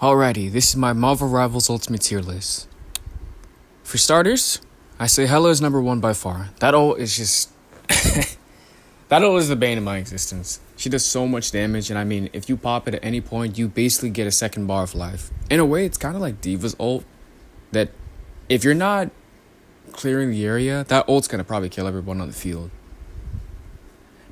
Alrighty, this is my Marvel Rivals Ultimate tier list. For starters, I say Hela is number one by far. That ult is just... that ult is the bane of my existence. She does so much damage, and I mean, if you pop it at any point, you basically get a second bar of life. In a way, it's kind of like D.Va's ult, that if you're not clearing the area, that ult's gonna probably kill everyone on the field.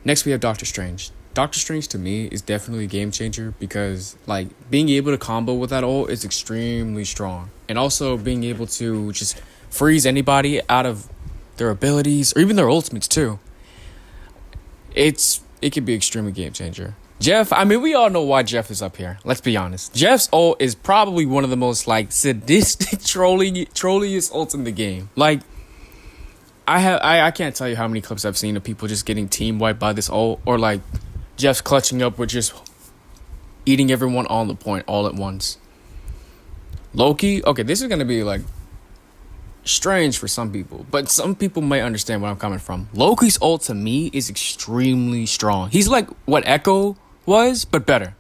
Next, we have Doctor Strange. Doctor Strange, to me, is definitely a game changer because, like, being able to combo with that ult is extremely strong. And also being able to just freeze anybody out of their abilities, or even their ultimates, too. It can be extremely game changer. Jeff, I mean, we all know why Jeff is up here. Let's be honest. Jeff's ult is probably one of the most, like, sadistic, trolliest ults in the game. Like, I can't tell you how many clips I've seen of people just getting team wiped by this ult, or, like, Jeff's clutching up with just eating everyone on the point all at once. Loki, okay, this is going to be, like, strange for some people, but some people might understand where I'm coming from. Loki's ult, to me, is extremely strong. He's like what Echo was, but better.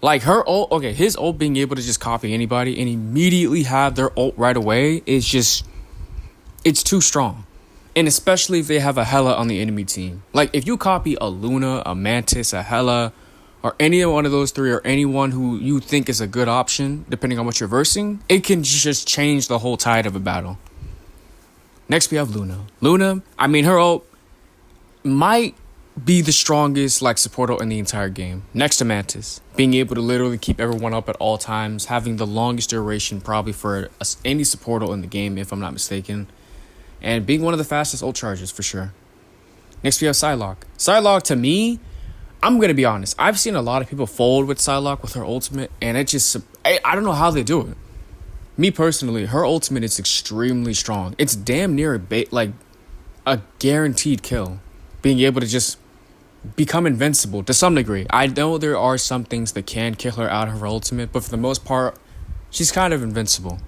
Like, her ult, okay, his ult being able to just copy anybody and immediately have their ult right away is just, it's too strong. And especially if they have a Hela on the enemy team. Like, if you copy a Luna, a Mantis, a Hela, or any one of those three, or anyone who you think is a good option, depending on what you're versing, it can just change the whole tide of a battle. Next, we have Luna. Luna, I mean, her ult might be the strongest, like, support ult in the entire game. Next to Mantis. Being able to literally keep everyone up at all times, having the longest duration probably for any support ult in the game, if I'm not mistaken. And being one of the fastest ult charges, for sure. Next, we have Psylocke. Psylocke, to me, I'm going to be honest. I've seen a lot of people fold with Psylocke with her ultimate, and it just... I don't know how they do it. Me, personally, her ultimate is extremely strong. It's damn near a guaranteed kill. Being able to just become invincible to some degree. I know there are some things that can kill her out of her ultimate, but for the most part, she's kind of invincible.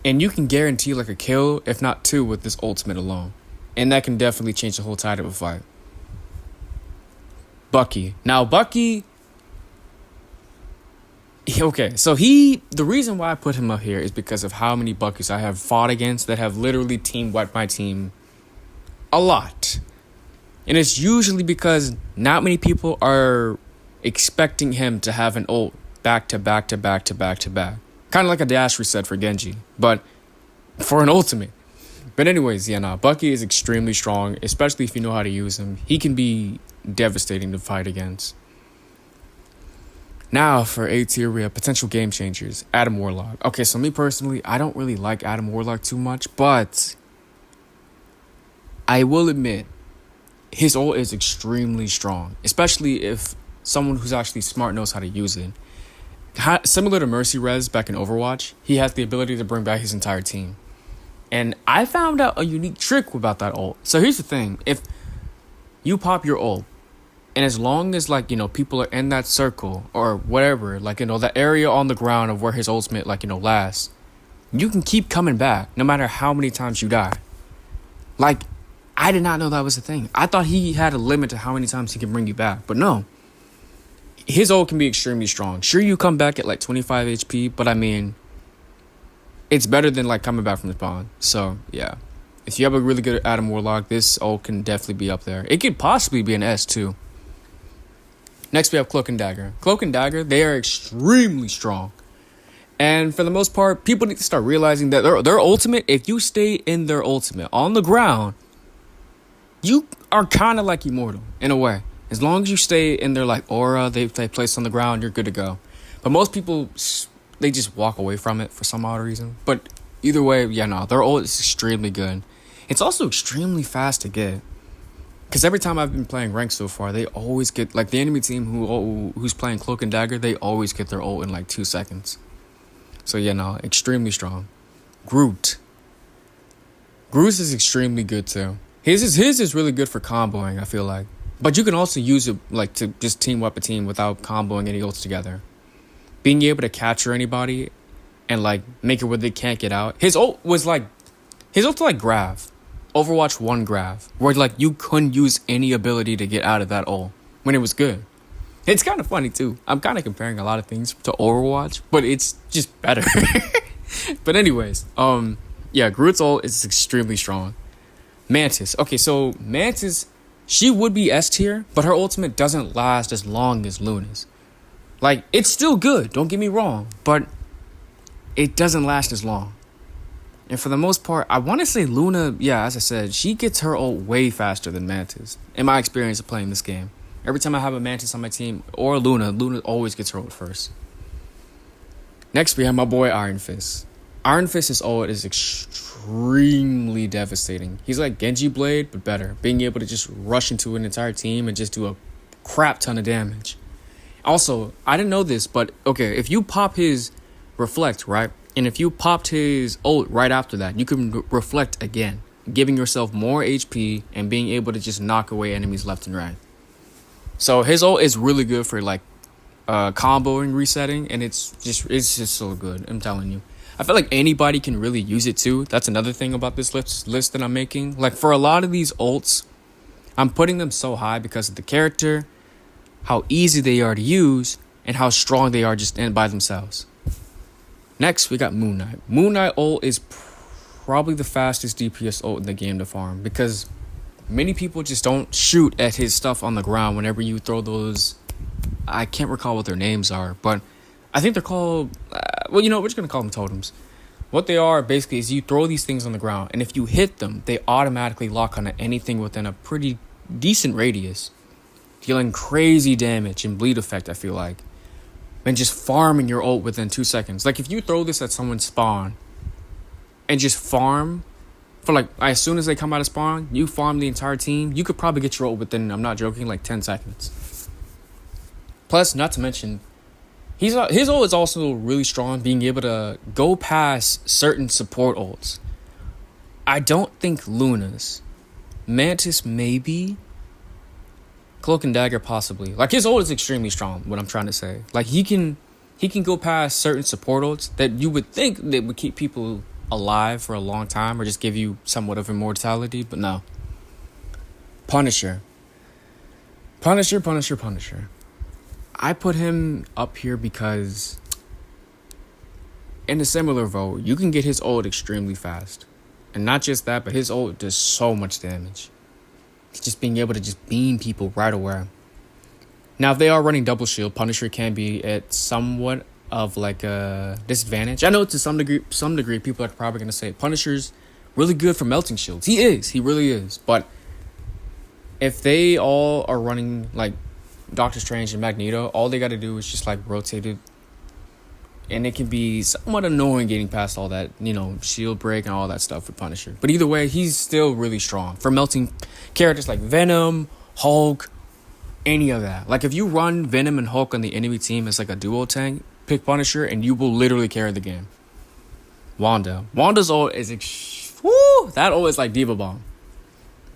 And you can guarantee like a kill, if not two, with this ultimate alone. And that can definitely change the whole tide of a fight. Bucky. Now, Bucky... Okay, so the reason why I put him up here is because of how many Buckys I have fought against that have literally team wiped my team a lot. And it's usually because not many people are expecting him to have an ult back to back to back to back to back. Kind of like a dash reset for Genji, but for an ultimate. But anyways, Bucky is extremely strong, especially if you know how to use him. He can be devastating to fight against. Now, for A tier, we have potential game changers. Adam Warlock. Okay, so me personally, I don't really like Adam Warlock too much, but I will admit, his ult is extremely strong, especially if someone who's actually smart knows how to use it. Similar to Mercy Rez back in Overwatch, he has the ability to bring back his entire team. And I found out a unique trick about that ult. So here's the thing. If you pop your ult, and as long as, like, people are in that circle or whatever, like, that area on the ground of where his ultimate, like, lasts, you can keep coming back no matter how many times you die. Like, I did not know that was a thing. I thought he had a limit to how many times he can bring you back, but no. His ult can be extremely strong. Sure, you come back at like 25 HP, but I mean, it's better than like coming back from the spawn. So, yeah. If you have a really good Adam Warlock, this ult can definitely be up there. It could possibly be an S too. Next, we have Cloak and Dagger. Cloak and Dagger, they are extremely strong. And for the most part, people need to start realizing that their ultimate, if you stay in their ultimate on the ground, you are kind of like immortal in a way. As long as you stay in their like aura they place on the ground, you're good to go. But most people, they just walk away from it for some odd reason. But either way, their ult is extremely good. It's also extremely fast to get. Because every time I've been playing ranked so far, they always get, like, the enemy team who's playing Cloak and Dagger, they always get their ult in like 2 seconds. So extremely strong. Groot is extremely good too. His is really good for comboing, I feel like. But you can also use it like to just team wipe a team without comboing any ults together. Being able to capture anybody and like make it where they can't get out. His ult like Grav. Overwatch 1 Grav. Where like you couldn't use any ability to get out of that ult when it was good. It's kind of funny too. I'm kind of comparing a lot of things to Overwatch, but it's just better. But anyways, yeah, Groot's ult is extremely strong. Mantis. Okay, so Mantis, she would be S tier, but her ultimate doesn't last as long as Luna's. Like, it's still good, don't get me wrong, but it doesn't last as long. And for the most part, I want to say Luna, yeah, as I said, she gets her ult way faster than Mantis, in my experience of playing this game. Every time I have a Mantis on my team, or Luna always gets her ult first. Next, we have my boy Iron Fist. Iron Fist's ult is extremely devastating. He's like Genji Blade, but better. Being able to just rush into an entire team and just do a crap ton of damage. Also, I didn't know this, but okay, if you pop his reflect, right? And if you popped his ult right after that, you can reflect again, giving yourself more HP and being able to just knock away enemies left and right. So his ult is really good for like comboing, resetting, and it's just so good. I'm telling you. I feel like anybody can really use it too. That's another thing about this list that I'm making. Like for a lot of these ults, I'm putting them so high because of the character, how easy they are to use, and how strong they are just by themselves. Next, we got Moon Knight. Moon Knight ult is probably the fastest DPS ult in the game to farm because many people just don't shoot at his stuff on the ground whenever you throw those. I can't recall what their names are, but I think they're called, well, you know, we're just going to call them totems. What they are basically is you throw these things on the ground, and if you hit them, they automatically lock onto anything within a pretty decent radius, dealing crazy damage and bleed effect, I feel like, and just farming your ult within 2 seconds. Like, if you throw this at someone's spawn and just farm for, like, as soon as they come out of spawn, you farm the entire team, you could probably get your ult within, I'm not joking, like 10 seconds. Plus, not to mention, his ult is also really strong, being able to go past certain support ults. I don't think Luna's. Mantis maybe. Cloak and Dagger possibly. Like his ult is extremely strong, what I'm trying to say. Like he can go past certain support ults that you would think that would keep people alive for a long time or just give you somewhat of immortality, but no. Punisher. I put him up here because in a similar vote, you can get his ult extremely fast. And not just that, but his ult does so much damage. It's just being able to just beam people right away. Now, if they are running double shield, Punisher can be at somewhat of like a disadvantage. I know to some degree, people are probably going to say Punisher's really good for melting shields. He really is. But if they all are running like Doctor Strange and Magneto, all they got to do is just like rotate it. And it can be somewhat annoying getting past all that, you know, shield break and all that stuff with Punisher. But either way, he's still really strong for melting characters like Venom, Hulk, any of that. Like if you run Venom and Hulk on the enemy team as like a duo tank, pick Punisher and you will literally carry the game. Wanda's ult is that ult is like Diva Bomb.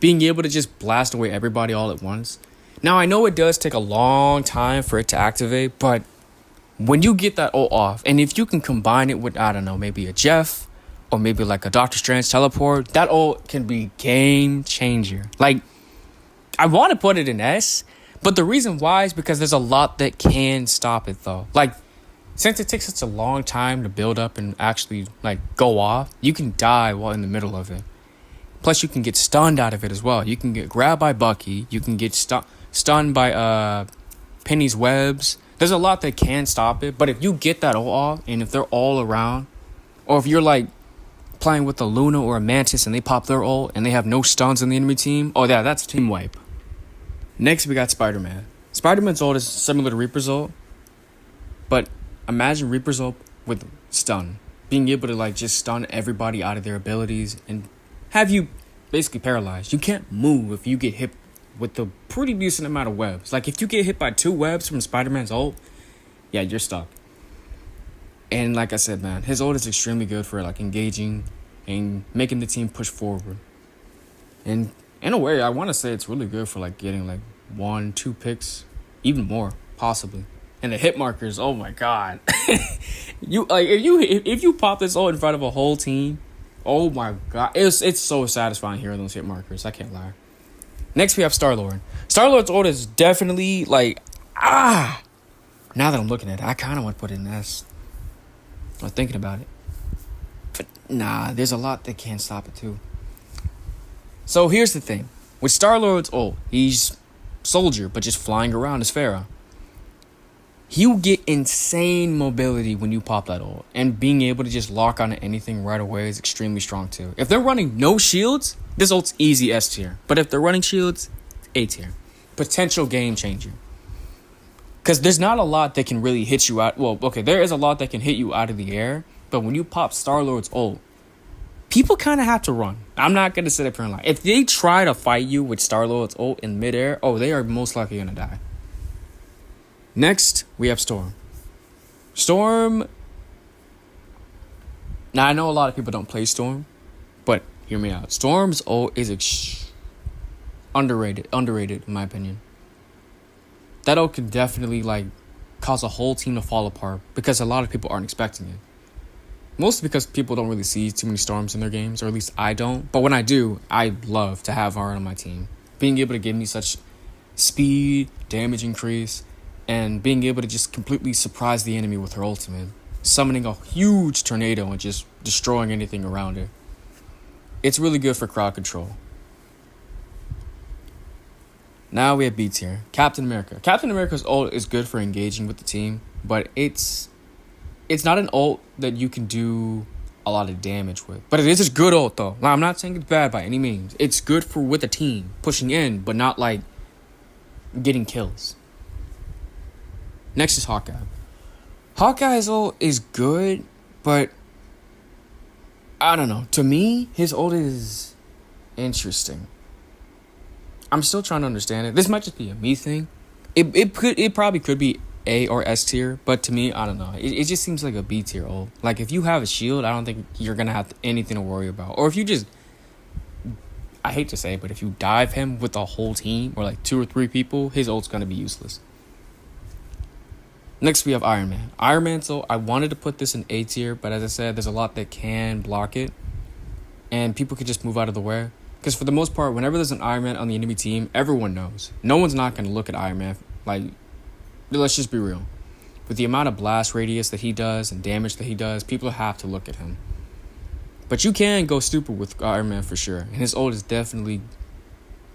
Being able to just blast away everybody all at once. Now I know it does take a long time for it to activate, but when you get that ult off, and if you can combine it with, I don't know, maybe a Jeff, or maybe like a Doctor Strange teleport, that ult can be game changer. Like, I want to put it in S, but the reason why is because there's a lot that can stop it though. Like, since it takes such a long time to build up and actually like go off, you can die while in the middle of it. Plus, you can get stunned out of it as well. You can get grabbed by Bucky. You can get stunned by Penny's webs. There's a lot that can stop it, but if you get that all off, and if they're all around, or if you're like playing with a Luna or a Mantis and they pop their ult and they have no stuns in the enemy team, oh yeah, that's team wipe. Next, we got Spider-Man. Spider-Man's ult is similar to Reaper's ult, but imagine Reaper's ult with stun. Being able to like just stun everybody out of their abilities and have you basically paralyzed. You can't move if you get hit with a pretty decent amount of webs. Like if you get hit by 2 webs from Spider-Man's ult, yeah, you're stuck. And like I said, man, his ult is extremely good for like engaging and making the team push forward. And in a way, I want to say it's really good for like getting like 1-2 picks, even more possibly. And the hit markers, oh my god. You like if you pop this ult in front of a whole team, oh my god, it's so satisfying hearing those hit markers. I can't lie. Next, we have Star-Lord. Star-Lord's ult is definitely, like, Now that I'm looking at it, I kind of want to put it in S. I'm thinking about it. But nah, there's a lot that can't stop it too. So here's the thing. With Star-Lord's ult, he's soldier, but just flying around as Pharah. You get insane mobility when you pop that ult. And being able to just lock onto anything right away is extremely strong too. If they're running no shields, this ult's easy S tier. But if they're running shields, A tier. Potential game changer. Because there's not a lot that can really hit you out. Well, okay, there is a lot that can hit you out of the air. But when you pop Star-Lord's ult, people kind of have to run. I'm not going to sit up here and lie. If they try to fight you with Star-Lord's ult in midair, they are most likely going to die. Next, we have Storm. Storm. Now, I know a lot of people don't play Storm, but hear me out. Storm's ult is underrated in my opinion. That ult could definitely cause a whole team to fall apart because a lot of people aren't expecting it. Mostly because people don't really see too many Storms in their games, or at least I don't. But when I do, I love to have her on my team. Being able to give me such speed, damage increase, and being able to just completely surprise the enemy with her ultimate. Summoning a huge tornado and just destroying anything around her. It's really good for crowd control. Now we have B tier. Captain America. Captain America's ult is good for engaging with the team, but it's not an ult that you can do a lot of damage with. But it is a good ult though. Now, I'm not saying it's bad by any means. It's good for with the team, pushing in, but not getting kills. Next is Hawkeye. Hawkeye's ult is good, but I don't know. To me, his ult is interesting. I'm still trying to understand it. This might just be a me thing. It probably could be A or S tier, but to me, I don't know. It just seems like a B tier ult. If you have a shield, I don't think you're gonna have anything to worry about. Or if you just, I hate to say it, but if you dive him with the whole team or 2 or 3 people, his ult's gonna be useless. Next, we have Iron Man. Iron Man's ult, I wanted to put this in A tier, but as I said, there's a lot that can block it, and people could just move out of the way. Because for the most part, whenever there's an Iron Man on the enemy team, everyone knows. No one's not going to look at Iron Man. Let's just be real. With the amount of blast radius that he does and damage that he does, people have to look at him. But you can go stupid with Iron Man for sure. And his ult is definitely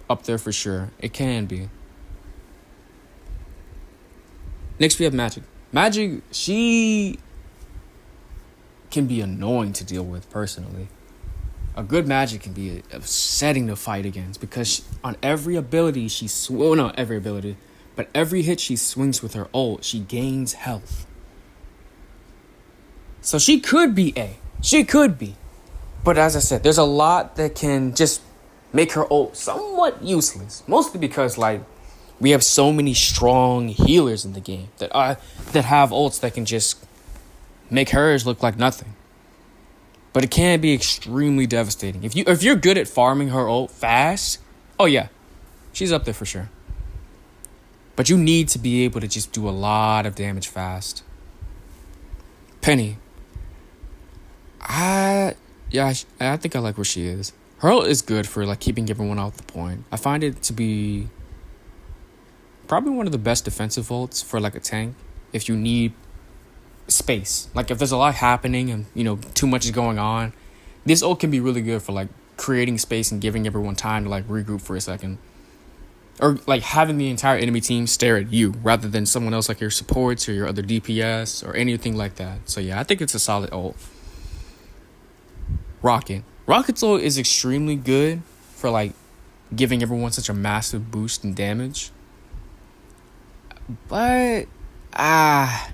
up there for sure. It can be. Next, we have Magic. Magic, she can be annoying to deal with personally. A good Magic can be upsetting to fight against because on every ability not every ability, but every hit she swings with her ult, she gains health. So she could be A. She could be. But as I said, there's a lot that can just make her ult somewhat useless. Mostly because we have so many strong healers in the game that have ults that can just make hers look like nothing. But it can be extremely devastating. If you're good at farming her ult fast, oh yeah, she's up there for sure. But you need to be able to just do a lot of damage fast. Penny. I think I like where she is. Her ult is good for keeping everyone off the point. I find it to be probably one of the best defensive ults for a tank if you need space. If there's a lot happening and too much is going on, this ult can be really good for creating space and giving everyone time to regroup for a second, or having the entire enemy team stare at you rather than someone else your supports or your other DPS or anything like that. So yeah, I think it's a solid ult. Rocket's ult is extremely good for giving everyone such a massive boost in damage, but I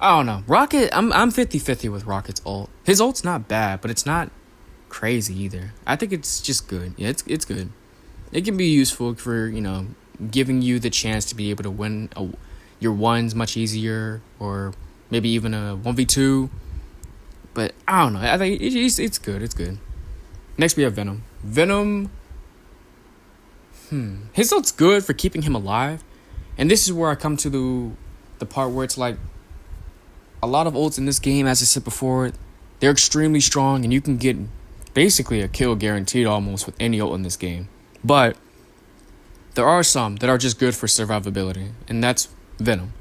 don't know. Rocket, I'm 50-50 with Rocket's ult. His ult's not bad, but it's not crazy either. I think it's just good. Yeah, it's good. It can be useful for, giving you the chance to be able to win your ones much easier, or maybe even a 1v2. But I don't know. I think it's good. It's good. Next, we have Venom. His ult's good for keeping him alive. And this is where I come to the part where it's a lot of ults in this game, as I said before, they're extremely strong, and you can get basically a kill guaranteed almost with any ult in this game. But There are some that are just good for survivability, and that's Venom.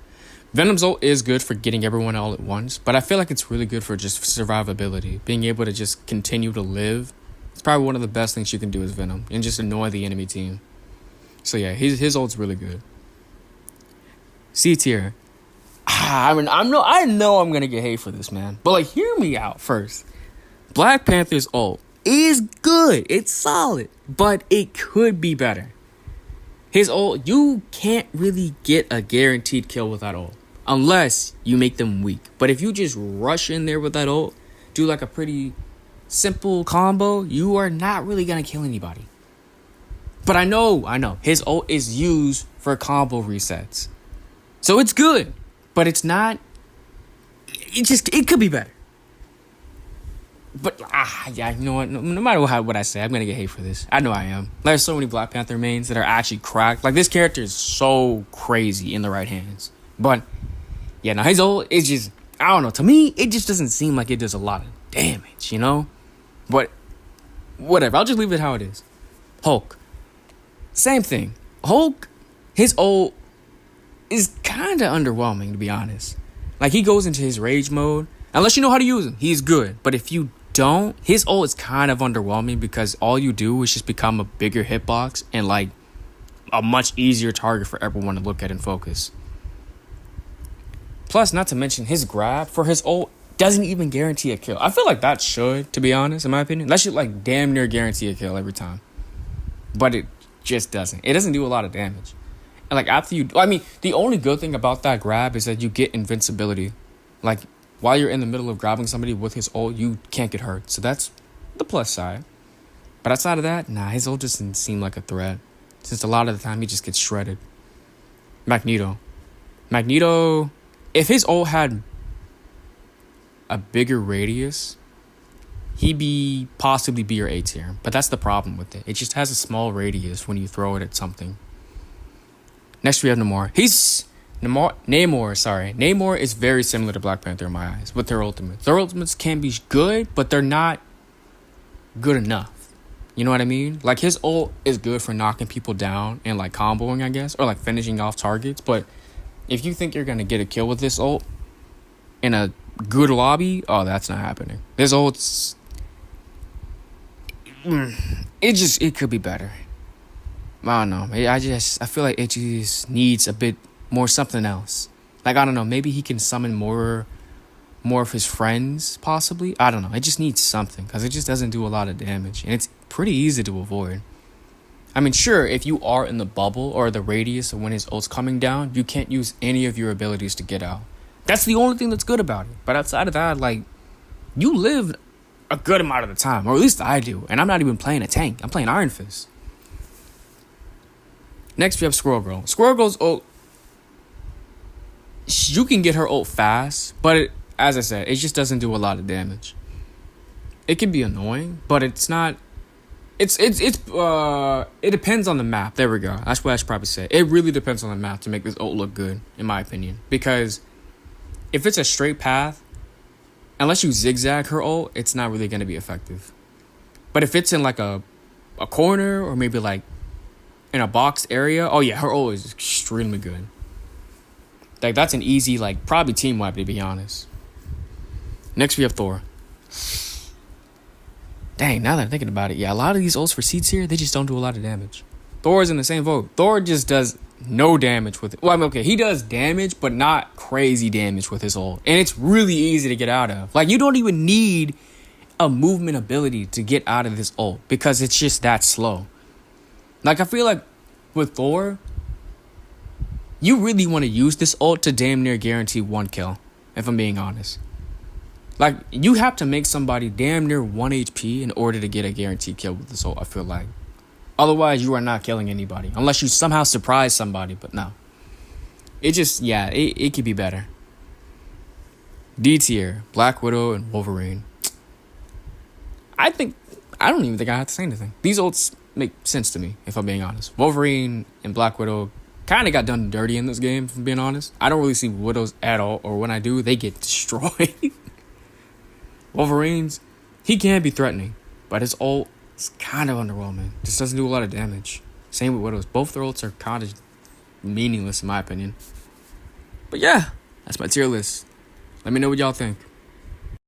Venom's ult is good for getting everyone all at once, but I feel like it's really good for just survivability. Being able to just continue to live. It's probably one of the best things you can do as Venom, and just annoy the enemy team. So yeah, his ult's really good. C tier. I know I'm gonna get hate for this, man. But like, hear me out first. Black Panther's ult is good. It's solid, but it could be better. His ult, you can't really get a guaranteed kill with that ult unless you make them weak. But if you just rush in there with that ult, do like a pretty simple combo, you are not really gonna kill anybody. But I know his ult is used for combo resets, so it's good, but it's not. It could be better. But yeah, you know what? No matter what I say, I'm gonna get hate for this. I know I am. There's so many Black Panther mains that are actually cracked. Like, this character is so crazy in the right hands. But yeah, now his ult is just, I don't know. To me, it just doesn't seem like it does a lot of damage, you know. But whatever. I'll just leave it how it is. Hulk, same thing. Hulk, his ult is kind of underwhelming, to be honest. Like, he goes into his rage mode. Unless you know how to use him, he's good. But if you don't, his ult is kind of underwhelming because all you do is just become a bigger hitbox and like a much easier target for everyone to look at and focus. Plus, not to mention, his grab for his ult doesn't even guarantee a kill. I feel like that should, to be honest, in my opinion. That should like damn near guarantee a kill every time. But it just doesn't. It doesn't do a lot of damage. And like, after you, the only good thing about that grab is that you get invincibility. Like, while you're in the middle of grabbing somebody with his ult, you can't get hurt. So that's the plus side. But outside of that, his ult just doesn't seem like a threat, since a lot of the time he just gets shredded. Magneto, if his ult had a bigger radius, he'd possibly be your A tier. But that's the problem with it. It just has a small radius when you throw it at something. Next we have Namor. Namor is very similar to Black Panther in my eyes with their ultimates. Their ultimates can be good, but they're not good enough. You know what I mean? Like, his ult is good for knocking people down and like comboing, I guess, or like finishing off targets. But if you think you're gonna get a kill with this ult in a good lobby, that's not happening. This ult's it could be better. I don't know. I feel like it just needs a bit more something else. Like, I don't know, maybe he can summon more of his friends, possibly. I don't know. It just needs something, because it just doesn't do a lot of damage, and it's pretty easy to avoid. I mean, sure, if you are in the bubble or the radius of when his ult's coming down, you can't use any of your abilities to get out. That's the only thing that's good about it. But outside of that, like, you live a good amount of the time, or at least I do, and I'm not even playing a tank. I'm playing Iron Fist. Next, we have Squirrel Girl. Squirrel Girl's ult, you can get her ult fast, but as I said, it just doesn't do a lot of damage. It can be annoying, but it's not. It depends on the map. There we go. That's what I should probably say. It really depends on the map to make this ult look good, in my opinion. Because if it's a straight path, unless you zigzag her ult, it's not really going to be effective. But if it's in like a corner, or maybe like in a boxed area, her ult is extremely good. Like, that's an easy, like, probably team wipe, to be honest. Next, we have Thor. Dang, now that I'm thinking about it, a lot of these ults for C tier, they just don't do a lot of damage. Thor is in the same boat. Thor just does no damage with it. Well, he does damage, but not crazy damage with his ult. And it's really easy to get out of. Like, you don't even need a movement ability to get out of this ult, because it's just that slow. Like, I feel like with Thor, you really want to use this ult to damn near guarantee one kill, if I'm being honest. Like, you have to make somebody damn near 1 HP in order to get a guaranteed kill with this ult, I feel like. Otherwise, you are not killing anybody. Unless you somehow surprise somebody, but no. It just, it could be better. D tier, Black Widow and Wolverine. I don't even think I have to say anything. These ults make sense to me, if I'm being honest. Wolverine and Black Widow kind of got done dirty in this game, if I'm being honest. I don't really see Widows at all, or when I do, they get destroyed. Wolverine's, he can be threatening, but his ult is kind of underwhelming. Just doesn't do a lot of damage. Same with Widows. Both their ults are kind of meaningless in my opinion. But yeah, that's my tier list. Let me know what y'all think.